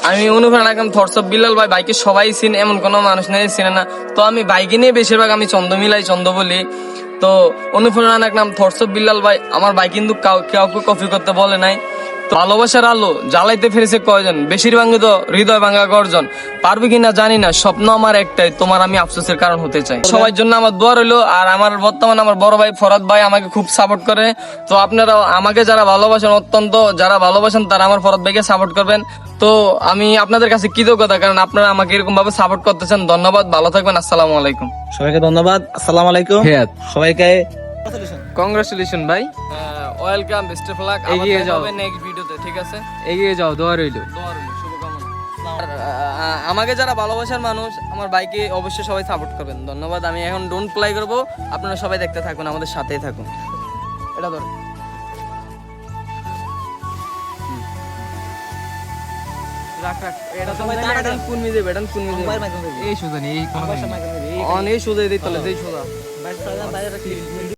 আমি অনুপ্রেরণা রাখলাম থটস অফ বিল্লাল ভাই। বাইকে সবাই চিনে, এমন কোনো মানুষ নেই চিনে না। তো আমি বাইকে নিয়ে বেশিরভাগ আমি চন্দ মিলাই, চন্দ বলি। তো অনুপ্রেরণা রাখলাম থটস অফ বিল্লাল ভাই। আমার ভাই কিন্তু কাউকে কপি করতে বলে নাই। তো ভালোবাসার আলো জ্বালাইতে ফেরেছে কয়জন, বেশিরভাগই তো হৃদয় ভাঙা গর্জন। পারবে কিনা জানি না, স্বপ্ন আমার একটাই, তোমার আমি আফসোসের কারণ হতে চাই। সবার জন্য আমার দোয়া রইলো। আর আমার বর্তমানে আমার বড় ভাই ফরাদ ভাই আমাকে খুব সাপোর্ট করে। তো আপনারা আমাকে যারা ভালোবাসেন, অত্যন্ত যারা ভালোবাসেন, তারা আমার ফরাদ ভাইকে সাপোর্ট করবেন। তো আমি আপনাদের কাছে কৃতজ্ঞতা, কারণ আপনারা আমাকে এরকম ভাবে সাপোর্ট করতেছেন। ধন্যবাদ, ভালো থাকবেন, আসসালামু আলাইকুম। সবাইকে ধন্যবাদ, আসসালামু আলাইকুম। সবাইকে কংগ্রাচুলেশন ভাই, ওয়েলকাম, বেস্ট অফ লাক। এগিয়ে যাও, নেক্সট ভিডিওতে, ঠিক আছে? এগিয়ে যাও, দোয়া রইলো। দোয়া রইলো, শুভকামনা। আর আমাকে যারা ভালোবাসার মানুষ, আমার বাইকে অবশ্যই সবাই সাপোর্ট করবেন। ধন্যবাদ। আমি এখন ডোন্ট প্লাই করবো, আপনারা সবাই দেখতে থাকুন, আমাদের সাথেই থাকুন। এটা ধর, রাখ রাখ, এটা তো এটা কোন মিজে, এটা কোন মিজে, এই সুদানি এই অন এই সোজা দিই, তাহলে দেই সোজা।